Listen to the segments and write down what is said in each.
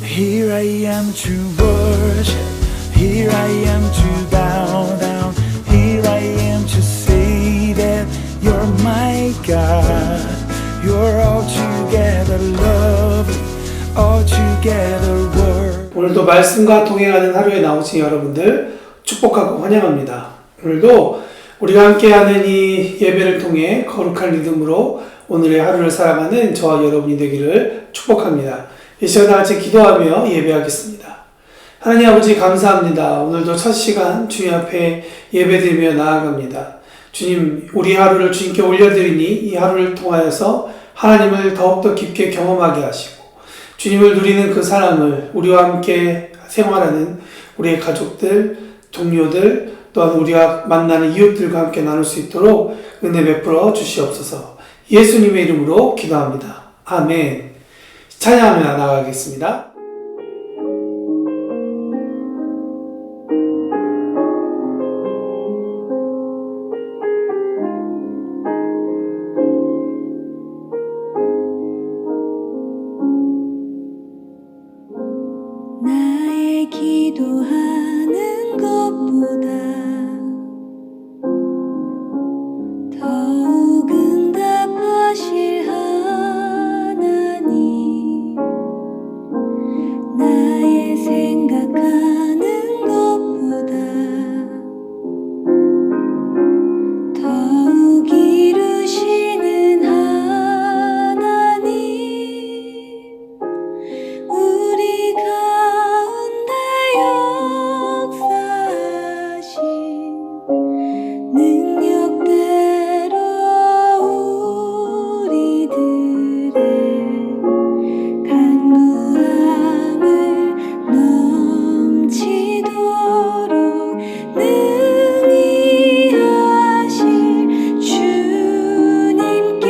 Here I am to worship, here I am to bow down, here I am to say that you're my God. You're altogether lovely, altogether worthy. 오늘도 말씀과 동행하는 하루에 나오신 여러분들 축복하고 환영합니다. 오늘도 우리가 함께하는 이 예배를 통해 거룩한 리듬으로 오늘의 하루를 살아가는 저와 여러분이 되기를 축복합니다. 이 시간 다 같이 기도하며 예배하겠습니다. 하나님 아버지 감사합니다. 오늘도 첫 시간 주님 앞에 예배드리며 나아갑니다. 주님, 우리 하루를 주님께 올려드리니 이 하루를 통하여서 하나님을 더욱더 깊게 경험하게 하시고 주님을 누리는 그 사랑을 우리와 함께 생활하는 우리의 가족들, 동료들, 또한 우리가 만나는 이웃들과 함께 나눌 수 있도록 은혜 베풀어 주시옵소서. 예수님의 이름으로 기도합니다. 아멘. 찬양하며 나가겠습니다. 나의 기도하는 것보다 더욱 응답하실 하나님, 나의 생각하는 것보다 더욱 이루시는 하나님, 우리 가운데 역사하신 능력대로 우리들의 간구함을 넘치도록 능히 하실 주님께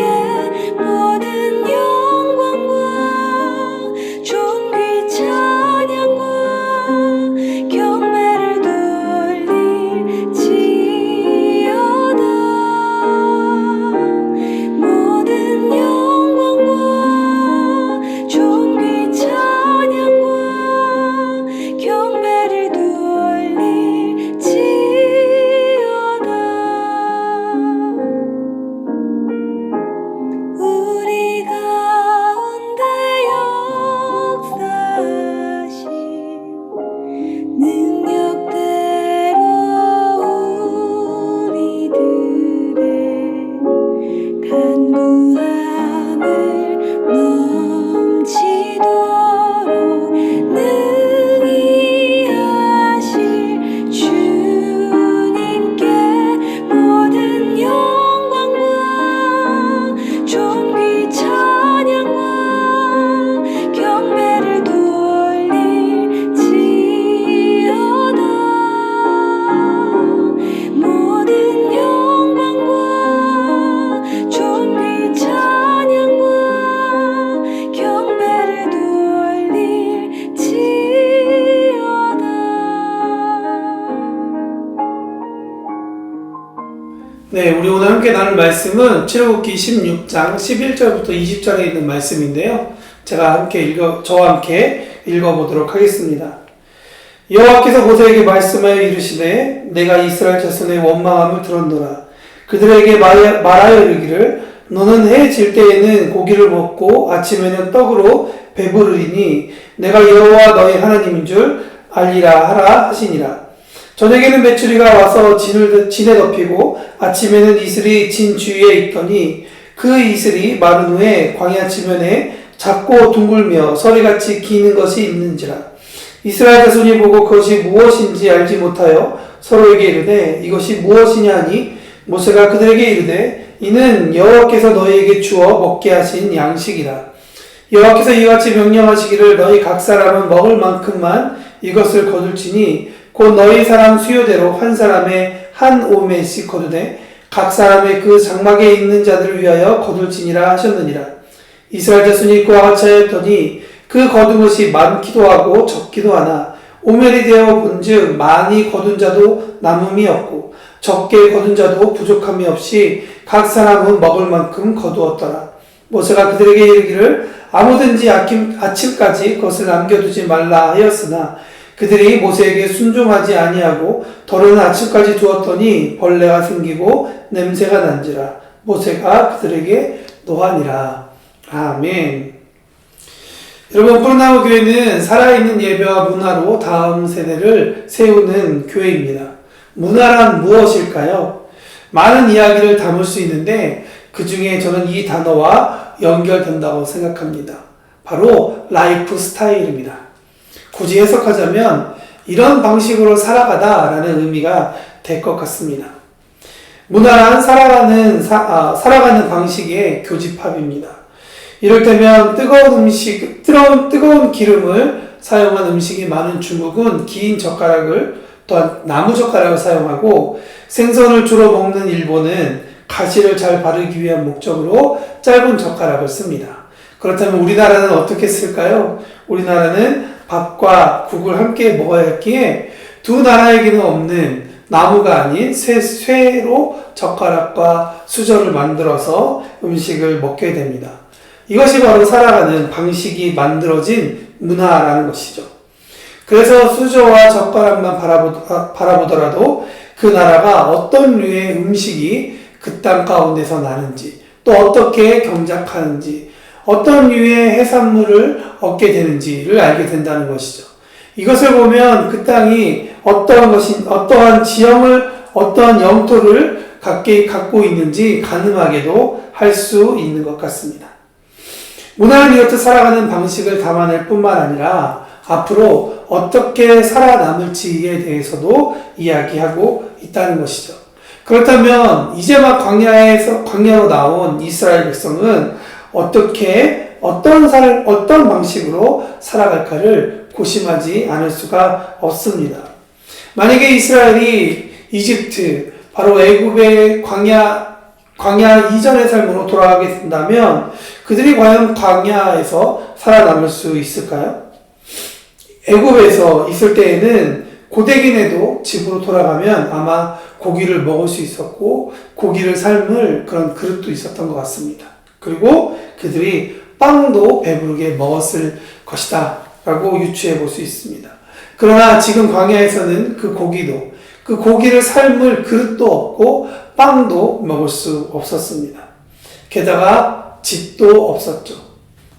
모든 영광과 존귀 찬양과 경배를 돌릴지어다. 모든 영광과 존귀 찬양과 경배를 돌릴지어다. 우리 가운데 역사하신 능력대로 우리들의 간구함을 넘치도록 능히 하실 주님께 모든 영광과 존귀 찬양과 경배를 돌릴지어다. 모든 영광과 존귀 찬양과 경배를 돌릴지어다. 네, 우리 오늘 함께 나눌 말씀은 출애굽기 16장 11절부터 20절에 있는 말씀인데요. 저와 함께 읽어보도록 하겠습니다. 여호와께서 모세에게 말씀하여 이르시되 내가 이스라엘 자손의 원망함을 들었노라. 그들에게 말하여 이르기를 너는 해 질 때에는 고기를 먹고 아침에는 떡으로 배부르리니 내가 여호와 너의 하나님인 줄 알리라 하라 하시니라. 저녁에는 메추리가 와서 진에 덮이고 아침에는 이슬이 진 주위에 있더니 그 이슬이 마른 후에 광야 지면에 작고 둥글며 서리같이 기는 것이 있는지라. 이스라엘 자손이 보고 그것이 무엇인지 알지 못하여 서로에게 이르되 이것이 무엇이냐 하니 모세가 그들에게 이르되 이는 여호와께서 너희에게 주어 먹게 하신 양식이라. 여호와께서 이같이 명령하시기를 너희 각 사람은 먹을 만큼만 이것을 거둘지니 곧 너희 사람 수요대로 한 사람의 한 오멜씩 거두되 각 사람의 그 장막에 있는 자들을 위하여 거둘지니라 하셨느니라. 이스라엘 자손이 그와 같이 하였더니 그 거둔 것이 많기도 하고 적기도 하나 오멜이 되어 본즉 많이 거둔 자도 남음이 없고 적게 거둔 자도 부족함이 없이 각 사람은 먹을 만큼 거두었더라. 모세가 그들에게 이르기를 아무든지 아침까지 그것을 남겨두지 말라 하였으나 그들이 모세에게 순종하지 아니하고 더러는 아침까지 두었더니 벌레가 생기고 냄새가 난지라 모세가 그들에게 노하니라. 아멘. 여러분, 푸른나무 교회는 살아있는 예배와 문화로 다음 세대를 세우는 교회입니다. 문화란 무엇일까요? 많은 이야기를 담을 수 있는데 그 중에 저는 이 단어와 연결된다고 생각합니다. 바로 라이프 스타일입니다. 굳이 해석하자면 이런 방식으로 살아가다라는 의미가 될 것 같습니다. 문화란 살아가는 방식의 교집합입니다. 이를테면 뜨거운 기름을 사용한 음식이 많은 중국은 긴 젓가락을 또한 나무 젓가락을 사용하고 생선을 주로 먹는 일본은 가시를 잘 바르기 위한 목적으로 짧은 젓가락을 씁니다. 그렇다면 우리나라는 어떻게 쓸까요? 우리나라는 밥과 국을 함께 먹어야 했기에 두 나라에게는 없는 나무가 아닌 쇠로 젓가락과 수저를 만들어서 음식을 먹게 됩니다. 이것이 바로 살아가는 방식이 만들어진 문화라는 것이죠. 그래서 수저와 젓가락만 바라보더라도 그 나라가 어떤 류의 음식이 그 땅 가운데서 나는지, 또 어떻게 경작하는지, 어떤 류의 해산물을 얻게 되는지를 알게 된다는 것이죠. 이것을 보면 그 땅이 어떠한 지형을, 어떠한 영토를 갖고 있는지 가늠하게도 할 수 있는 것 같습니다. 문화를 이렇듯 살아가는 방식을 담아낼 뿐만 아니라 앞으로 어떻게 살아남을지에 대해서도 이야기하고 있다는 것이죠. 그렇다면 이제 막 광야로 나온 이스라엘 백성은 어떤 방식으로 살아갈까를 고심하지 않을 수가 없습니다. 만약에 이스라엘이 이집트, 바로 애굽의 광야 이전의 삶으로 돌아가게 된다면 그들이 과연 광야에서 살아남을 수 있을까요? 애굽에서 있을 때에는 고대기내도 집으로 돌아가면 아마 고기를 먹을 수 있었고 고기를 삶을 그런 그릇도 있었던 것 같습니다. 그리고 그들이 빵도 배부르게 먹었을 것이다 라고 유추해 볼 수 있습니다. 그러나 지금 광야에서는 그 고기를 삶을 그릇도 없고 빵도 먹을 수 없었습니다. 게다가 집도 없었죠.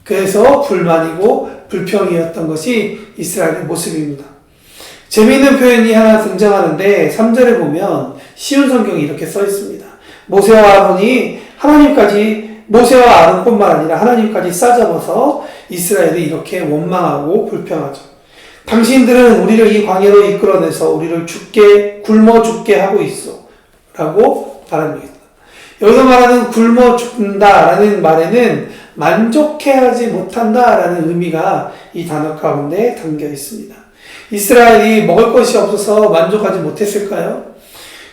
그래서 불만이고 불평이었던 것이 이스라엘의 모습입니다. 재미있는 표현이 하나 등장하는데 3절에 보면 쉬운 성경이 이렇게 써 있습니다. 모세와 아론뿐만 아니라 하나님까지 싸잡아서 이스라엘이 이렇게 원망하고 불평하죠. 당신들은 우리를 이 광야로 이끌어내서 우리를 굶어 죽게 하고 있어 라고 말합니다. 여기서 말하는 굶어 죽는다라는 말에는 만족해하지 못한다라는 의미가 이 단어 가운데 담겨 있습니다. 이스라엘이 먹을 것이 없어서 만족하지 못했을까요?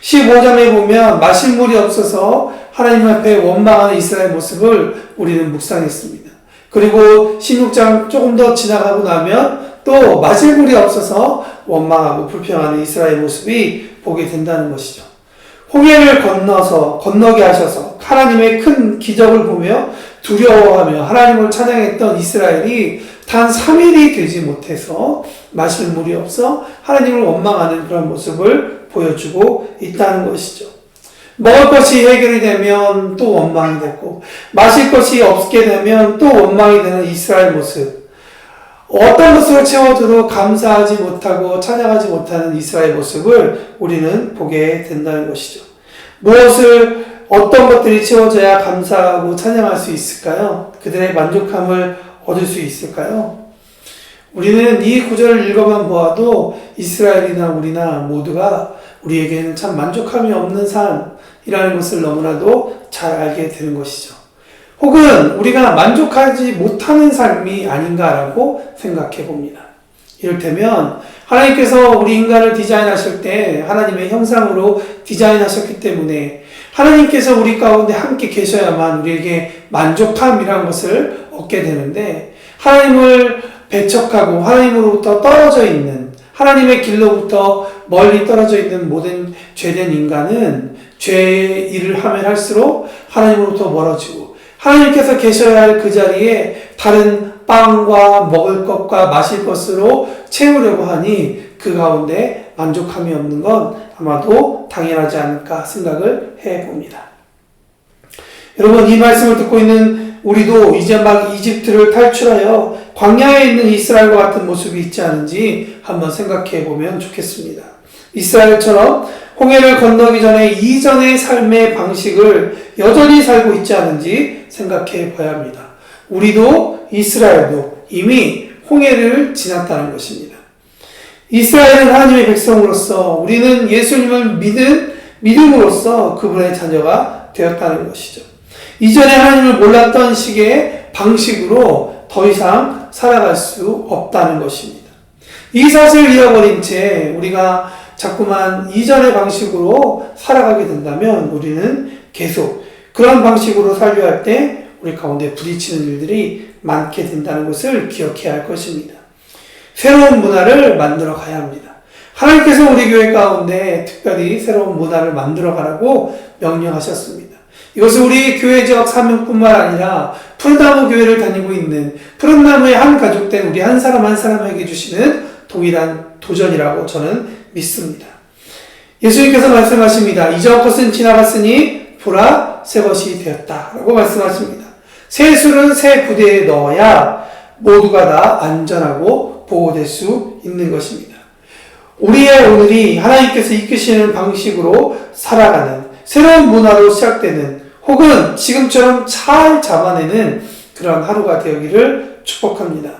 15장에 보면 마실 물이 없어서 하나님 앞에 원망하는 이스라엘 모습을 우리는 묵상했습니다. 그리고 16장 조금 더 지나가고 나면 또 마실 물이 없어서 원망하고 불평하는 이스라엘 모습이 보게 된다는 것이죠. 홍해를 건너게 하셔서 하나님의 큰 기적을 보며 두려워하며 하나님을 찬양했던 이스라엘이 단 3일이 되지 못해서 마실 물이 없어 하나님을 원망하는 그런 모습을 보여주고 있다는 것이죠. 먹을 것이 해결이 되면 또 원망이 되고 마실 것이 없게 되면 또 원망이 되는 이스라엘 모습. 어떤 것으로 채워줘도 감사하지 못하고 찬양하지 못하는 이스라엘 모습을 우리는 보게 된다는 것이죠. 어떤 것들이 채워져야 감사하고 찬양할 수 있을까요? 그들의 만족함을 얻을 수 있을까요? 우리는 이 구절을 읽어만 보아도 이스라엘이나 우리나 모두가 우리에게는 참 만족함이 없는 삶이라는 것을 너무나도 잘 알게 되는 것이죠. 혹은 우리가 만족하지 못하는 삶이 아닌가라고 생각해 봅니다. 이를테면 하나님께서 우리 인간을 디자인하실 때 하나님의 형상으로 디자인하셨기 때문에 하나님께서 우리 가운데 함께 계셔야만 우리에게 만족함이라는 것을 얻게 되는데 하나님을 배척하고 하나님으로부터 떨어져 있는 하나님의 길로부터 멀리 떨어져 있는 모든 죄된 인간은 죄의 일을 하면 할수록 하나님으로부터 멀어지고 하나님께서 계셔야 할 그 자리에 다른 빵과 먹을 것과 마실 것으로 채우려고 하니 그 가운데 만족함이 없는 건 아마도 당연하지 않을까 생각을 해봅니다. 여러분, 이 말씀을 듣고 있는 우리도 이제 막 이집트를 탈출하여 광야에 있는 이스라엘과 같은 모습이 있지 않은지 한번 생각해 보면 좋겠습니다. 이스라엘처럼 홍해를 건너기 전에 이전의 삶의 방식을 여전히 살고 있지 않은지 생각해 봐야 합니다. 우리도 이스라엘도 이미 홍해를 지났다는 것입니다. 이스라엘은 하나님의 백성으로서, 우리는 예수님을 믿음으로써 그분의 자녀가 되었다는 것이죠. 이전에 하나님을 몰랐던 식의 방식으로 더 이상 살아갈 수 없다는 것입니다. 이 사실을 잃어버린 채 우리가 자꾸만 이전의 방식으로 살아가게 된다면 우리는 계속 그런 방식으로 살려 할 때 우리 가운데 부딪히는 일들이 많게 된다는 것을 기억해야 할 것입니다. 새로운 문화를 만들어 가야 합니다. 하나님께서 우리 교회 가운데 특별히 새로운 문화를 만들어 가라고 명령하셨습니다. 이것은 우리 교회 지역 사명뿐만 아니라 푸른나무 교회를 다니고 있는 푸른나무의 한 가족된 우리 한 사람 한 사람에게 주시는 동일한 도전이라고 저는 믿습니다. 예수님께서 말씀하십니다. 이전 것은 지나갔으니 보라 새 것이 되었다 라고 말씀하십니다. 새 술은 새 부대에 넣어야 모두가 다 안전하고 보호될 수 있는 것입니다. 우리의 오늘이 하나님께서 이끄시는 방식으로 살아가는 새로운 문화로 시작되는 혹은 지금처럼 잘 잡아내는 그런 하루가 되기를 축복합니다.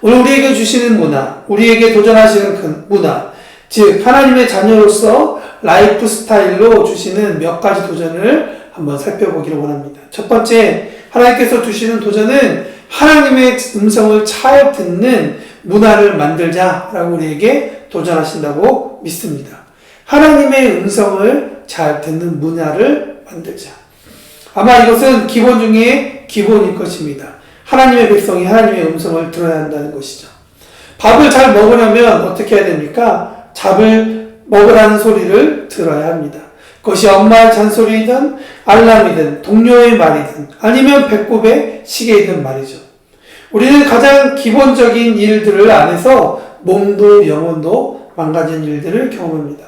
오늘 우리에게 주시는 문화, 우리에게 도전하시는 그 문화, 즉 하나님의 자녀로서 라이프 스타일로 주시는 몇 가지 도전을 한번 살펴보기를 원합니다. 첫 번째, 하나님께서 주시는 도전은 하나님의 음성을 잘 듣는 문화를 만들자라고 우리에게 도전하신다고 믿습니다. 하나님의 음성을 잘 듣는 문화를 만들자. 아마 이것은 기본 중에 기본일 것입니다. 하나님의 백성이 하나님의 음성을 들어야 한다는 것이죠. 밥을 잘 먹으려면 어떻게 해야 됩니까? 밥을 먹으라는 소리를 들어야 합니다. 그것이 엄마의 잔소리이든 알람이든 동료의 말이든 아니면 배꼽의 시계이든 말이죠. 우리는 가장 기본적인 일들을 안에서 몸도 영혼도 망가진 일들을 경험합니다.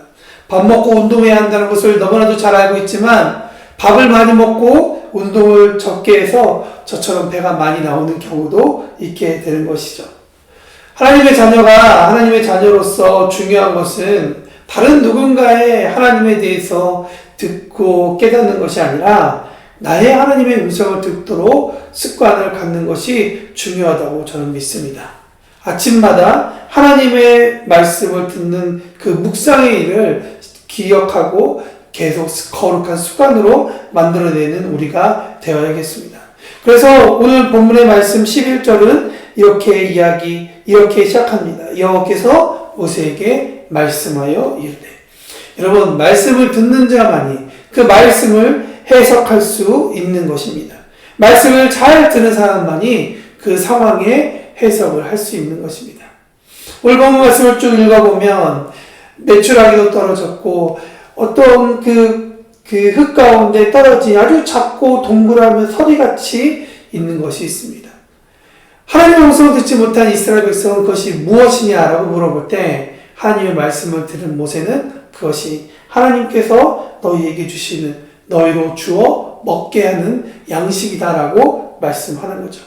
밥 먹고 운동해야 한다는 것을 너무나도 잘 알고 있지만 밥을 많이 먹고 운동을 적게 해서 저처럼 배가 많이 나오는 경우도 있게 되는 것이죠. 하나님의 자녀가 하나님의 자녀로서 중요한 것은 다른 누군가의 하나님에 대해서 듣고 깨닫는 것이 아니라 나의 하나님의 음성을 듣도록 습관을 갖는 것이 중요하다고 저는 믿습니다. 아침마다 하나님의 말씀을 듣는 그 묵상의 일을 기억하고 계속 거룩한 습관으로 만들어내는 우리가 되어야겠습니다. 그래서 오늘 본문의 말씀 11절은 이렇게 시작합니다. 여호와께서 모세에게 말씀하여 이르되. 여러분, 말씀을 듣는 자만이 그 말씀을 해석할 수 있는 것입니다. 말씀을 잘 듣는 사람만이 그 상황에 해석을 할 수 있는 것입니다. 오늘 본문 말씀을 쭉 읽어보면 매출하기도 떨어졌고 어떤 그 흙 가운데 떨어진 아주 작고 동그라면 서리같이 있는 것이 있습니다. 하나님의 음성을 듣지 못한 이스라엘 백성은 그것이 무엇이냐라고 물어볼 때 하나님의 말씀을 들은 모세는 그것이 하나님께서 너희에게 주시는 너희로 주어 먹게 하는 양식이다라고 말씀하는 거죠.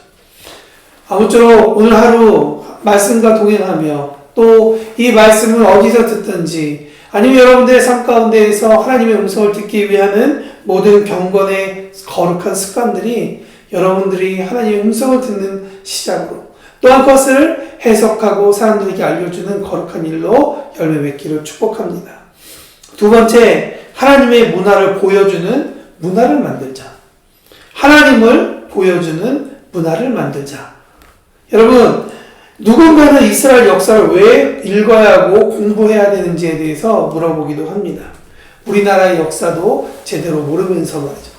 아무쪼록 오늘 하루 말씀과 동행하며 또 이 말씀을 어디서 듣든지 아니면 여러분들의 삶 가운데에서 하나님의 음성을 듣기 위한 모든 경건의 거룩한 습관들이 여러분들이 하나님의 음성을 듣는 시작으로 또한 그것을 해석하고 사람들에게 알려주는 거룩한 일로 열매 맺기를 축복합니다. 두 번째, 하나님의 문화를 보여주는 문화를 만들자. 하나님을 보여주는 문화를 만들자. 여러분, 누군가는 이스라엘 역사를 왜 읽어야 하고 공부해야 되는지에 대해서 물어보기도 합니다. 우리나라의 역사도 제대로 모르면서 말이죠.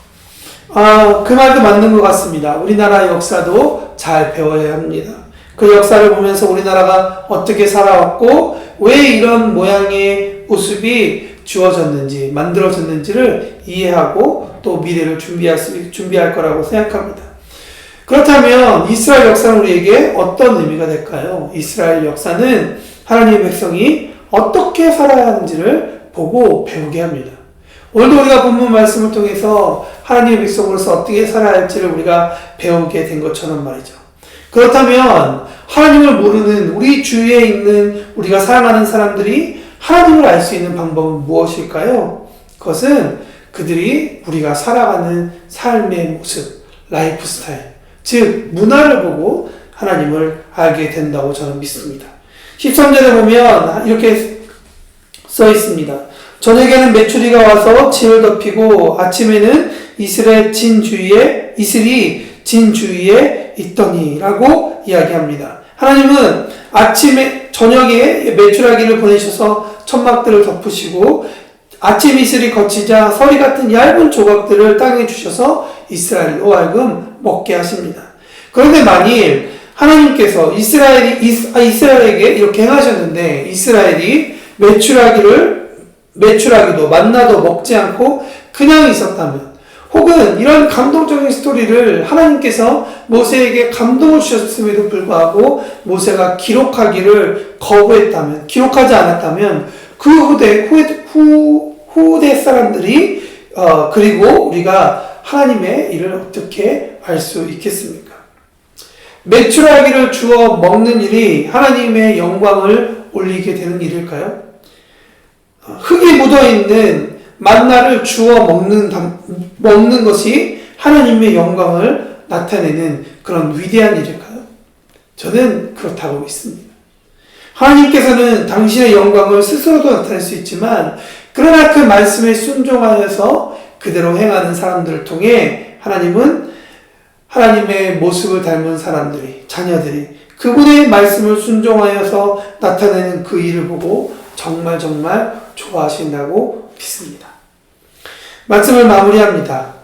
그 말도 맞는 것 같습니다. 우리나라의 역사도 잘 배워야 합니다. 그 역사를 보면서 우리나라가 어떻게 살아왔고 왜 이런 모양의 모습이 주어졌는지 만들어졌는지를 이해하고 또 미래를 준비할 거라고 생각합니다. 그렇다면 이스라엘 역사는 우리에게 어떤 의미가 될까요? 이스라엘 역사는 하나님의 백성이 어떻게 살아야 하는지를 보고 배우게 합니다. 오늘도 우리가 본문 말씀을 통해서 하나님의 백성으로서 어떻게 살아야 할지를 우리가 배우게 된 것처럼 말이죠. 그렇다면 하나님을 모르는 우리 주위에 있는 우리가 사랑하는 사람들이 하나님을 알 수 있는 방법은 무엇일까요? 그것은 그들이 우리가 살아가는 삶의 모습, 라이프 스타일, 즉 문화를 보고 하나님을 알게 된다고 저는 믿습니다. 13절에 보면 이렇게 써 있습니다. 저녁에는 메추리가 와서 진을 덮이고 아침에는 이슬이 진 주위에 있더니라고 이야기합니다. 하나님은 저녁에 메추라기를 보내셔서 천막들을 덮으시고 아침 이슬이 거치자 서리 같은 얇은 조각들을 땅에 주셔서 이스라엘로 하여금 먹게 하십니다. 그런데 만일 하나님께서 이스라엘에게 이렇게 행하셨는데 이스라엘이 메추라기도 만나도 먹지 않고 그냥 있었다면, 혹은 이런 감동적인 스토리를 하나님께서 모세에게 감동을 주셨음에도 불구하고 모세가 기록하기를 거부했다면, 기록하지 않았다면 그 후대 사람들이 그리고 우리가 하나님의 일을 어떻게 알 수 있겠습니까? 메추라기를 주어 먹는 일이 하나님의 영광을 올리게 되는 일일까요? 흙이 묻어있는 만나를 주어 먹는 것이 하나님의 영광을 나타내는 그런 위대한 일일까요? 저는 그렇다고 믿습니다. 하나님께서는 당신의 영광을 스스로도 나타낼 수 있지만, 그러나 그 말씀에 순종하여서 그대로 행하는 사람들을 통해 하나님은 하나님의 모습을 닮은 사람들이, 자녀들이 그분의 말씀을 순종하여서 나타내는 그 일을 보고 정말 좋아하신다고 믿습니다. 말씀을 마무리합니다.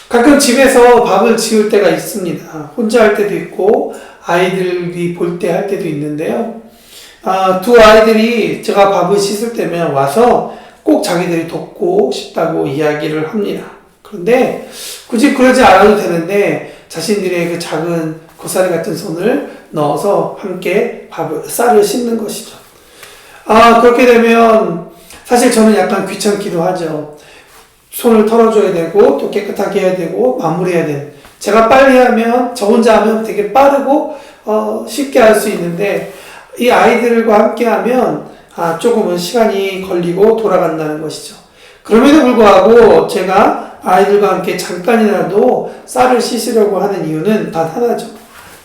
가끔 집에서 밥을 지을 때가 있습니다. 혼자 할 때도 있고 아이들이 볼 때 할 때도 있는데요. 두 아이들이 제가 밥을 씻을 때면 와서 꼭 자기들이 돕고 싶다고 이야기를 합니다. 그런데 굳이 그러지 않아도 되는데 자신들의 그 작은 고사리 같은 손을 넣어서 함께 쌀을 씻는 것이죠. 그렇게 되면 사실 저는 약간 귀찮기도 하죠. 손을 털어줘야 되고 또 깨끗하게 해야 되고 마무리해야 되는. 제가 빨리 하면, 저 혼자 하면 되게 빠르고 쉽게 할 수 있는데 이 아이들과 함께 하면 조금은 시간이 걸리고 돌아간다는 것이죠. 그럼에도 불구하고 제가 아이들과 함께 잠깐이라도 쌀을 씻으려고 하는 이유는 단 하나죠.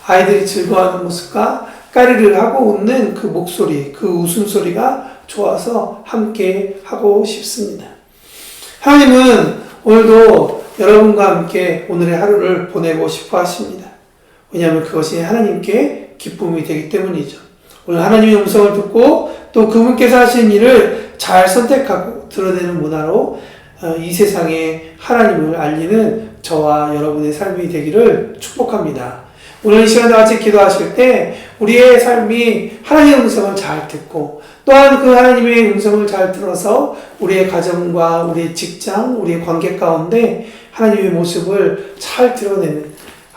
아이들이 즐거워하는 모습과 까르르 하고 웃는 그 목소리, 그 웃음소리가 좋아서 함께 하고 싶습니다. 하나님은 오늘도 여러분과 함께 오늘의 하루를 보내고 싶어 하십니다. 왜냐하면 그것이 하나님께 기쁨이 되기 때문이죠. 오늘 하나님의 음성을 듣고 또 그분께서 하신 일을 잘 선택하고 드러내는 문화로 이 세상에 하나님을 알리는 저와 여러분의 삶이 되기를 축복합니다. 오늘 이 시간에 같이 기도하실 때 우리의 삶이 하나님의 음성을 잘 듣고 또한 그 하나님의 음성을 잘 들어서 우리의 가정과 우리의 직장, 우리의 관계 가운데 하나님의 모습을 잘 드러내는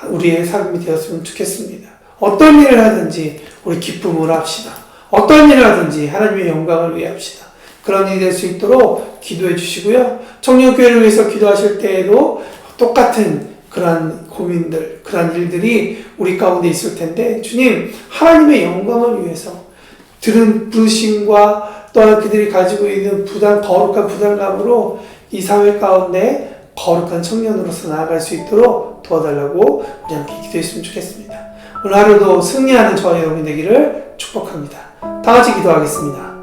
우리의 삶이 되었으면 좋겠습니다. 어떤 일을 하든지 우리 기쁨으로 합시다. 어떤 일을 하든지 하나님의 영광을 위해 합시다. 그런 일이 될 수 있도록 기도해 주시고요. 청년교회를 위해서 기도하실 때에도 똑같은 그러한 고민들, 그러한 일들이 우리 가운데 있을 텐데 주님, 하나님의 영광을 위해서 들은 부르심과 또한 그들이 가지고 있는 거룩한 부담감으로 이 사회 가운데 거룩한 청년으로서 나아갈 수 있도록 도와달라고 우리 함께 기도했으면 좋겠습니다. 오늘 하루도 승리하는 저와 여러분이 되기를 축복합니다. 다 같이 기도하겠습니다.